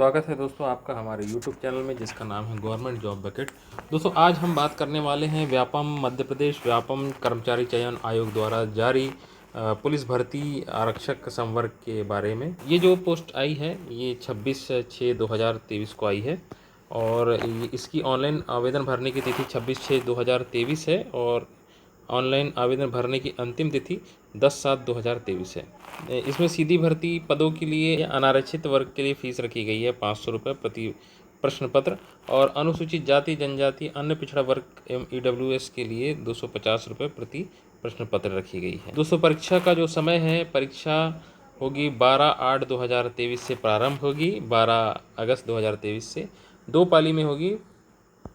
स्वागत है दोस्तों आपका हमारे YouTube चैनल में जिसका नाम है गवर्नमेंट जॉब बकेट। दोस्तों आज हम बात करने वाले हैं व्यापम मध्य प्रदेश व्यापम कर्मचारी चयन आयोग द्वारा जारी पुलिस भर्ती आरक्षक संवर्ग के बारे में। ये जो पोस्ट आई है ये 26/6/2023 को आई है और इसकी ऑनलाइन आवेदन भरने की तिथि 26/6/2023 है और ऑनलाइन आवेदन भरने की अंतिम तिथि 10/7/2023 है। इसमें सीधी भर्ती पदों के लिए अनारक्षित वर्ग के लिए फ़ीस रखी गई है 500 रुपये प्रति प्रश्न पत्र और अनुसूचित जाति जनजाति अन्य पिछड़ा वर्ग एवं EWS के लिए 250 रुपये प्रति प्रश्न पत्र रखी गई है। दोस्तों परीक्षा का जो समय है, परीक्षा होगी 12/8/2023 से प्रारंभ होगी 12 अगस्त 2023 से। 2 पाली में होगी।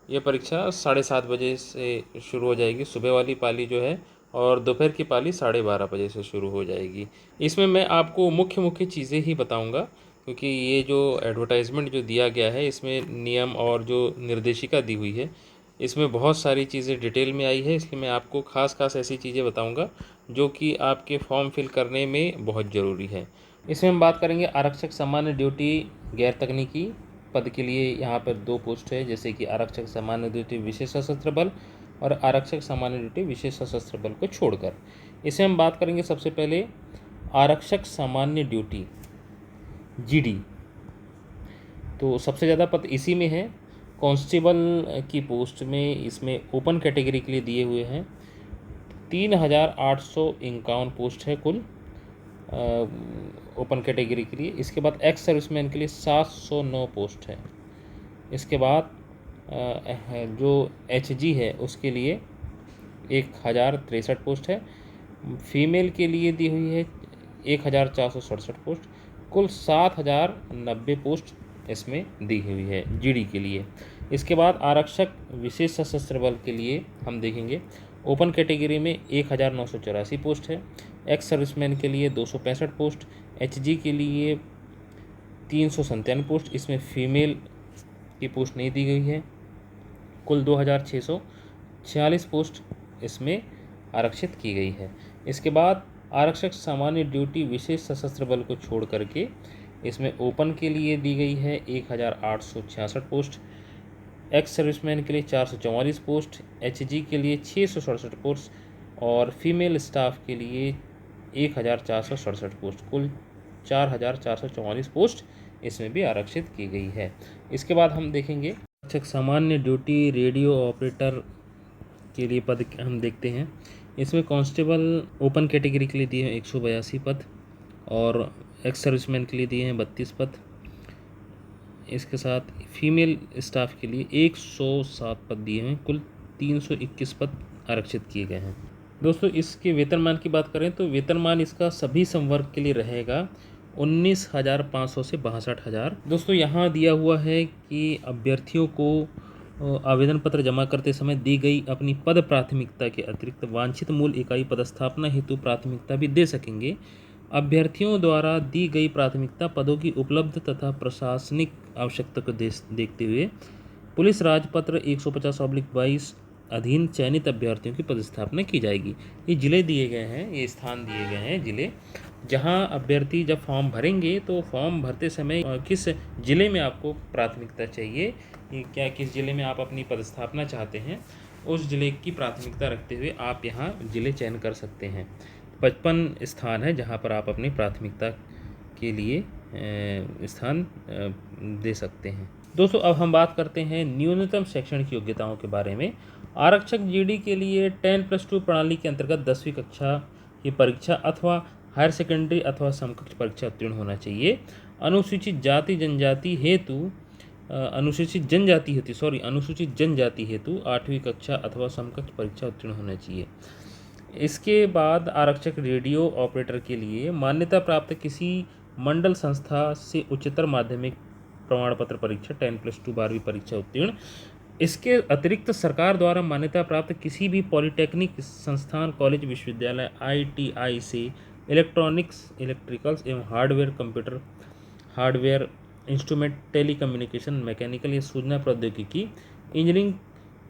ये परीक्षा 7:30 बजे से शुरू हो जाएगी, सुबह वाली पाली जो है, और दोपहर की पाली 12:30 बजे से शुरू हो जाएगी। इसमें मैं आपको मुख्य चीज़ें ही बताऊंगा क्योंकि ये जो एडवर्टाइजमेंट जो दिया गया है इसमें नियम और जो निर्देशिका दी हुई है इसमें बहुत सारी चीज़ें डिटेल में आई है, इसलिए मैं आपको खास ऐसी चीज़ें बताऊंगा जो कि आपके फॉर्म फिल करने में बहुत ज़रूरी है। इसमें हम बात करेंगे आरक्षक सामान्य ड्यूटी गैर तकनीकी पद के लिए। यहाँ पर 2 पोस्ट है, जैसे कि आरक्षक सामान्य ड्यूटी विशेष सशस्त्र बल और आरक्षक सामान्य ड्यूटी विशेष सशस्त्र बल को छोड़कर। इसे हम बात करेंगे सबसे पहले आरक्षक सामान्य ड्यूटी GD। तो सबसे ज़्यादा पद इसी में है। कांस्टेबल की पोस्ट में इसमें ओपन कैटेगरी के लिए दिए हुए हैं 3,851 पोस्ट है कुल ओपन कैटेगरी के लिए। इसके बाद एक्स सर्विसमैन के लिए 709 पोस्ट है। इसके बाद जो HG है उसके लिए 1063 पोस्ट है। फीमेल के लिए दी हुई है 1467 पोस्ट। कुल 7090 पोस्ट इसमें दी हुई है GD के लिए। इसके बाद आरक्षक विशेष सशस्त्र बल के लिए हम देखेंगे ओपन कैटेगरी में 1984 पोस्ट है। एक्स सर्विसमैन के लिए 265 पोस्ट। HG के लिए 397 पोस्ट। इसमें फीमेल की पोस्ट नहीं दी गई है। कुल 2646 पोस्ट इसमें आरक्षित की गई है। इसके बाद आरक्षक सामान्य ड्यूटी विशेष सशस्त्र बल को छोड़ करके इसमें ओपन के लिए दी गई है 1866 पोस्ट। एक्स सर्विसमैन के लिए 444 पोस्ट। HG के लिए 667 पोस्ट और फीमेल स्टाफ के लिए 1467 पोस्ट। कुल 4444 पोस्ट इसमें भी आरक्षित की गई है। इसके बाद हम देखेंगे आरक्षक सामान्य ड्यूटी रेडियो ऑपरेटर के लिए पद हम देखते हैं। इसमें कांस्टेबल ओपन कैटेगरी के लिए दिए हैं 182 पद और एक्स सर्विसमैन के लिए दिए हैं 32 पद। इसके साथ फीमेल स्टाफ के लिए 107 पद दिए हैं। कुल 321 पद आरक्षित किए गए हैं। दोस्तों इसके वेतनमान की बात करें तो वेतनमान इसका सभी संवर्ग के लिए रहेगा 19,500 से 62,000। दोस्तों यहाँ दिया हुआ है कि अभ्यर्थियों को आवेदन पत्र जमा करते समय दी गई अपनी पद प्राथमिकता के अतिरिक्त वांछित मूल इकाई पदस्थापना हेतु प्राथमिकता भी दे सकेंगे। अभ्यर्थियों द्वारा दी गई प्राथमिकता पदों की उपलब्ध तथा प्रशासनिक आवश्यकता को देखते हुए पुलिस राजपत्र 150/22 अधीन चयनित अभ्यर्थियों की पदस्थापना की जाएगी। ये जिले दिए गए हैं, ये स्थान दिए गए हैं जिले, जहां अभ्यर्थी जब फॉर्म भरेंगे तो फॉर्म भरते समय किस जिले में आपको प्राथमिकता चाहिए, क्या किस जिले में आप अपनी पदस्थापना चाहते हैं, उस जिले की प्राथमिकता रखते हुए आप यहाँ जिले चयन कर सकते हैं। 55 स्थान है जहाँ पर आप अपनी प्राथमिकता के लिए स्थान दे सकते हैं। दोस्तों अब हम बात करते हैं न्यूनतम शैक्षणिक योग्यताओं के बारे में। आरक्षक GD के लिए 10+2 प्रणाली के अंतर्गत 10वीं कक्षा की परीक्षा अथवा हायर सेकेंडरी अथवा समकक्ष परीक्षा उत्तीर्ण होना चाहिए। अनुसूचित जनजाति हेतु 8वीं कक्षा अथवा समकक्ष परीक्षा उत्तीर्ण होना चाहिए। इसके बाद आरक्षक रेडियो ऑपरेटर के लिए मान्यता प्राप्त किसी मंडल संस्था से उच्चतर माध्यमिक प्रमाण पत्र परीक्षा 10+2 12वीं परीक्षा उत्तीर्ण। इसके अतिरिक्त सरकार द्वारा मान्यता प्राप्त किसी भी पॉलिटेक्निक संस्थान कॉलेज विश्वविद्यालय ITI से इलेक्ट्रॉनिक्स इलेक्ट्रिकल्स एवं hardware computer hardware instrument telecommunication mechanical या सूचना प्रौद्योगिकी इंजीनियरिंग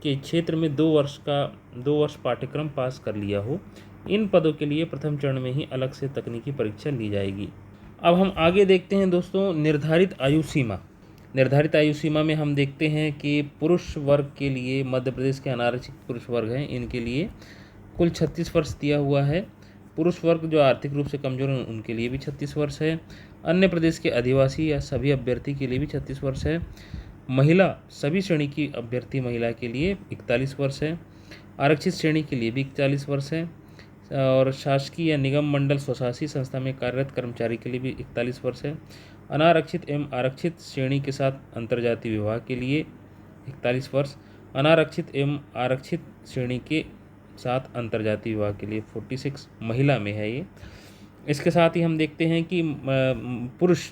के क्षेत्र में 2 वर्ष पाठ्यक्रम पास कर लिया हो। इन पदों के लिए प्रथम चरण में ही अलग से तकनीकी परीक्षा ली जाएगी। अब हम आगे देखते हैं दोस्तों निर्धारित आयु सीमा। निर्धारित आयु सीमा में हम देखते हैं कि पुरुष वर्ग के लिए मध्य प्रदेश के अनारक्षित पुरुष वर्ग हैं, इनके लिए कुल 36 वर्ष दिया हुआ है। पुरुष वर्ग जो आर्थिक रूप से कमज़ोर हैं उनके लिए भी 36 वर्ष है। अन्य प्रदेश के आदिवासी या सभी अभ्यर्थी के लिए भी 36 वर्ष है। महिला सभी श्रेणी की अभ्यर्थी महिला के लिए 41 वर्ष है। आरक्षित श्रेणी के लिए भी 41 वर्ष है। और शासकीय या निगम मंडल स्वशासी संस्था में कार्यरत कर्मचारी के लिए भी 41 वर्ष है। अनारक्षित एवं आरक्षित श्रेणी के साथ अंतर्जातीय विवाह के लिए 41 वर्ष। अनारक्षित एवं आरक्षित श्रेणी के साथ अंतर्जातीय विवाह के लिए 46 महिला में है ये। इसके साथ ही हम देखते हैं कि पुरुष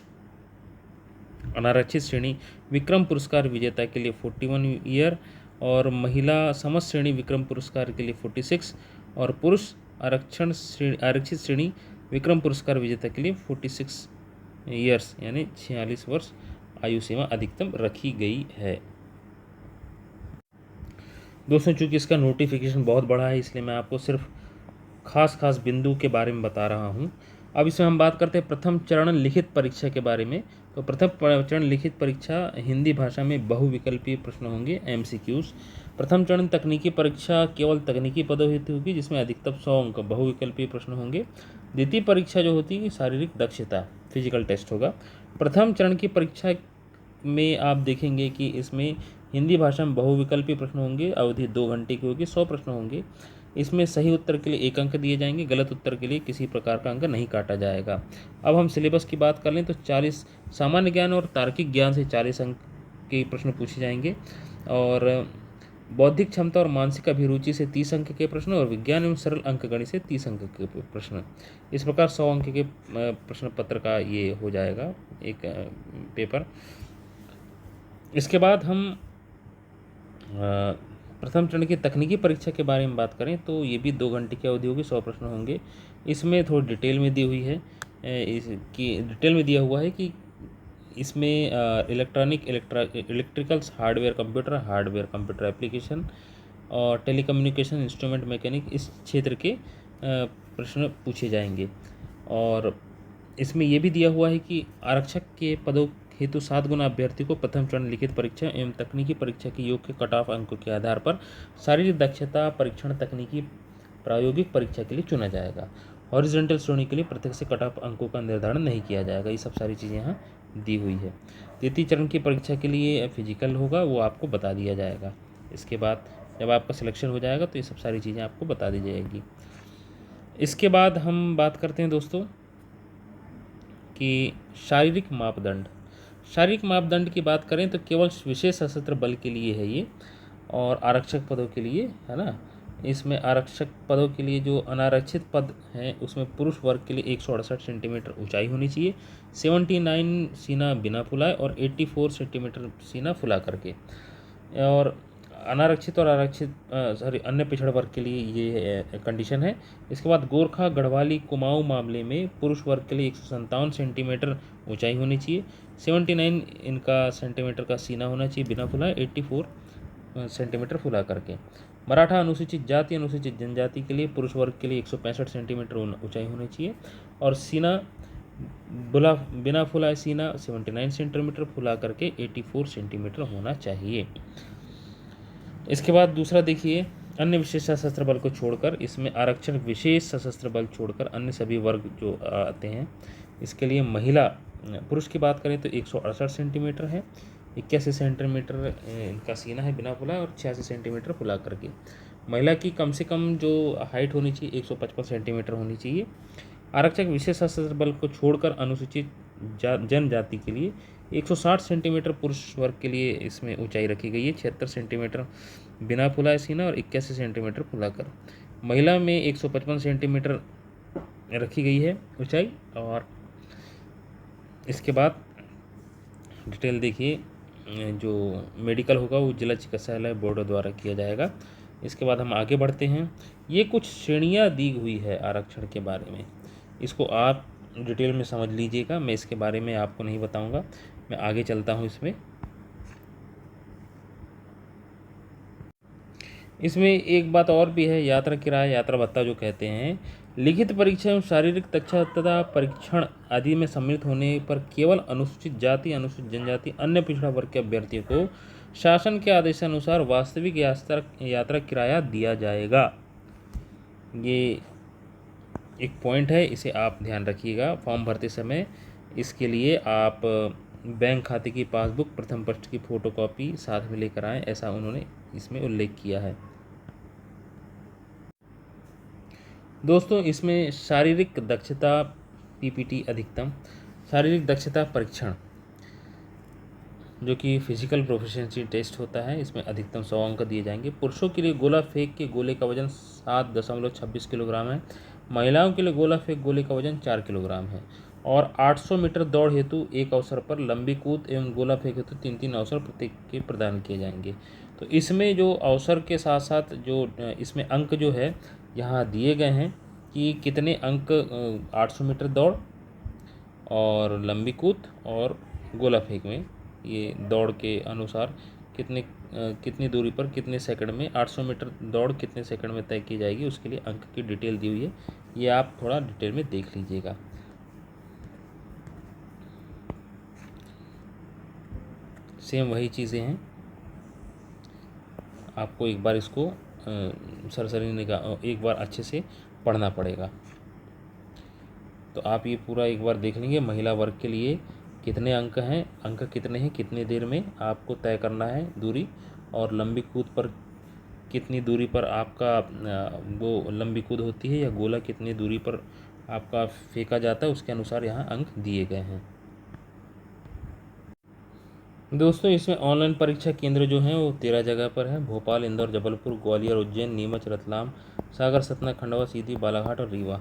अनारक्षित श्रेणी विक्रम पुरस्कार विजेता के लिए 41 ईयर और महिला समस्त श्रेणी विक्रम पुरस्कार के लिए 46 और पुरुष आरक्षित श्रेणी विक्रम पुरस्कार विजेता के लिए 46 ईयर्स यानी 46 वर्ष आयु सीमा अधिकतम रखी गई है। दोस्तों चूंकि इसका नोटिफिकेशन बहुत बड़ा है इसलिए मैं आपको सिर्फ खास बिंदु के बारे में बता रहा हूँ। अब इसमें हम बात करते हैं प्रथम चरण लिखित परीक्षा के बारे में। तो प्रथम चरण लिखित परीक्षा हिंदी भाषा में बहुविकल्पीय प्रश्न होंगे, MCQs। प्रथम चरण तकनीकी परीक्षा केवल तकनीकी पदों हेतु होगी जिसमें अधिकतम 100 अंक बहुविकल्पीय प्रश्न होंगे। द्वितीय परीक्षा जो होती है शारीरिक दक्षता फिजिकल टेस्ट होगा। प्रथम चरण की परीक्षा में आप देखेंगे कि इसमें हिंदी भाषा में बहुविकल्पीय प्रश्न होंगे, अवधि 2 घंटे की होगी, 100 प्रश्न होंगे। इसमें सही उत्तर के लिए 1 अंक दिए जाएंगे, गलत उत्तर के लिए किसी प्रकार का अंक नहीं काटा जाएगा। अब हम सिलेबस की बात कर लें तो 40 सामान्य ज्ञान और तार्किक ज्ञान से 40 अंक के प्रश्न पूछे जाएंगे और बौद्धिक क्षमता और मानसिक अभिरुचि से 30 अंक के प्रश्न और विज्ञान एवं सरल अंकगणित से 30 अंक के प्रश्न। इस प्रकार 100 अंक के प्रश्न पत्र का ये हो जाएगा एक पेपर। इसके बाद हम प्रथम चरण की तकनीकी परीक्षा के बारे में बात करें तो ये भी 2 घंटे की अवधि होगी, 100 प्रश्न होंगे। इसमें थोड़ी डिटेल में दी हुई है, इसकी डिटेल में दिया हुआ है कि इसमें इलेक्ट्रिकल्स हार्डवेयर कंप्यूटर एप्लीकेशन और टेलीकम्युनिकेशन इंस्ट्रूमेंट मैकेनिक इस क्षेत्र के प्रश्न पूछे जाएंगे। और इसमें यह भी दिया हुआ है कि आरक्षक के पदों हेतु 7 गुना अभ्यर्थी को प्रथम चरण लिखित परीक्षा एवं तकनीकी परीक्षा के योग्य कट ऑफ अंकों के आधार पर शारीरिक दक्षता परीक्षण तकनीकी प्रायोगिक परीक्षा के लिए चुना जाएगा। हॉरिजॉन्टल श्रेणी के लिए प्रत्यक्ष से कट ऑफ अंकों का निर्धारण नहीं किया जाएगा। ये सब सारी चीज़ें यहाँ दी हुई है। द्वितीय चरण की परीक्षा के लिए फिजिकल होगा, वो आपको बता दिया जाएगा। इसके बाद जब आपका सिलेक्शन हो जाएगा तो ये सब सारी चीज़ें आपको बता दी जाएगी। इसके बाद हम बात करते हैं दोस्तों कि शारीरिक मापदंड की बात करें तो केवल विशेष सशस्त्र बल के लिए है ये और आरक्षक पदों के लिए है ना। इसमें आरक्षक पदों के लिए जो अनारक्षित पद हैं उसमें पुरुष वर्ग के लिए 168 सेंटीमीटर ऊंचाई होनी चाहिए, 79 सीना बिना फुलाए और 84 सेंटीमीटर सीना फुला करके। और अनारक्षित और आरक्षित अन्य पिछड़ वर्ग के लिए ये कंडीशन है। इसके बाद गोरखा गढ़वाली कुमाऊं मामले में पुरुष वर्ग के लिए 157 सेंटीमीटर ऊंचाई होनी चाहिए, 79 इनका सेंटीमीटर का सीना होना चाहिए बिना फुलाए, 84 सेंटीमीटर फुला करके। मराठा अनुसूचित जाति अनुसूचित जनजाति के लिए पुरुष वर्ग के लिए 165 सेंटीमीटर ऊंचाई होनी चाहिए और सीना बिना फुलाए सीना 79 सेंटीमीटर फुला करके 84 सेंटीमीटर होना चाहिए। इसके बाद दूसरा देखिए, अन्य विशेष सशस्त्र बल को छोड़कर इसमें आरक्षण विशेष सशस्त्र बल छोड़कर अन्य सभी वर्ग जो आते हैं इसके लिए महिला पुरुष की बात करें तो 168 सेंटीमीटर है, 81 सेंटीमीटर इनका सीना है बिना फुला और 86 सेंटीमीटर फुला करके। महिला की कम से कम जो हाइट होनी चाहिए 155 सेंटीमीटर होनी चाहिए। आरक्षक विशेष सशस्त्र बल को छोड़कर अनुसूचित जनजाति के लिए 160 सेंटीमीटर पुरुष वर्ग के लिए इसमें ऊंचाई रखी गई है, 76 सेंटीमीटर बिना फुलाए सीना और 81 सेंटीमीटर फुलाकर। महिला में 155 सेंटीमीटर रखी गई है ऊंचाई। और इसके बाद डिटेल देखिए, जो मेडिकल होगा वो जिला चिकित्सालय बोर्ड द्वारा किया जाएगा। इसके बाद हम आगे बढ़ते हैं। ये कुछ श्रेणियाँ दी हुई है आरक्षण के बारे में, इसको आप डिटेल में समझ लीजिएगा, मैं इसके बारे में आपको नहीं बताऊंगा, मैं आगे चलता हूं। इसमें एक बात और भी है, यात्रा किराया यात्रा भत्ता जो कहते हैं लिखित परीक्षा एवं शारीरिक दक्षता परीक्षण आदि में सम्मिलित होने पर केवल अनुसूचित जाति, अनुसूचित जनजाति, अन्य पिछड़ा वर्ग के अभ्यर्थियों को शासन के आदेशानुसार वास्तविक यात्रा किराया दिया जाएगा। ये एक पॉइंट है, इसे आप ध्यान रखिएगा फॉर्म भरते समय। इसके लिए आप बैंक खाते की पासबुक प्रथम पृष्ठ की फ़ोटोकॉपी साथ में लेकर आएँ, ऐसा उन्होंने इसमें उल्लेख किया है। दोस्तों, इसमें शारीरिक दक्षता पीपीटी अधिकतम शारीरिक दक्षता परीक्षण जो कि फिजिकल प्रोफिशिएंसी टेस्ट होता है, इसमें अधिकतम 100 अंक दिए जाएंगे। पुरुषों के लिए गोला फेंक के गोले का वजन 7.26 किलोग्राम है। महिलाओं के लिए गोला फेंक गोले का वजन 4 किलोग्राम है। और 800 मीटर दौड़ हेतु एक अवसर पर, लंबी कूद एवं गोला फेंक हेतु 3-3 अवसर प्रत्येक के प्रदान किए जाएंगे। तो इसमें जो अवसर के साथ साथ जो इसमें अंक जो है यहाँ दिए गए हैं कि कितने अंक 800 मीटर दौड़ और लंबी कूद और गोला फेंक में, ये दौड़ के अनुसार कितनी दूरी पर कितने सेकंड में 800 मीटर दौड़ कितने सेकंड में तय की जाएगी, उसके लिए अंक की डिटेल दी हुई है। ये आप थोड़ा डिटेल में देख लीजिएगा। सेम वही चीज़ें हैं, आपको एक बार इसको सरसरी निगाह एक बार अच्छे से पढ़ना पड़ेगा। तो आप ये पूरा एक बार देख लेंगे। महिला वर्ग के लिए कितने अंक हैं, अंक कितने हैं, कितने देर में आपको तय करना है दूरी, और लंबी कूद पर कितनी दूरी पर आपका वो लंबी कूद होती है या गोला कितनी दूरी पर आपका फेंका जाता है, उसके अनुसार यहाँ अंक दिए गए हैं। दोस्तों, इसमें ऑनलाइन परीक्षा केंद्र जो हैं वो 13 जगह पर है। भोपाल, इंदौर, जबलपुर, ग्वालियर, उज्जैन, नीमच, रतलाम, सागर, सतना, खंडवा, सीधी, बालाघाट और रीवा।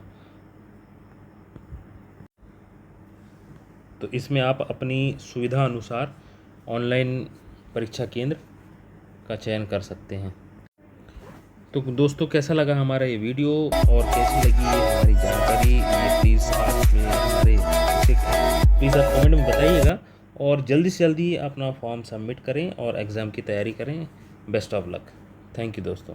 तो इसमें आप अपनी सुविधा अनुसार ऑनलाइन परीक्षा केंद्र का चयन कर सकते हैं। तो दोस्तों, कैसा लगा हमारा ये वीडियो और कैसी लगी ये हमारी जानकारी, ये प्लीज़ आप कमेंट में बताइएगा। और जल्दी से जल्दी अपना फॉर्म सबमिट करें और एग्ज़ाम की तैयारी करें। Best of luck. Thank you दोस्तों।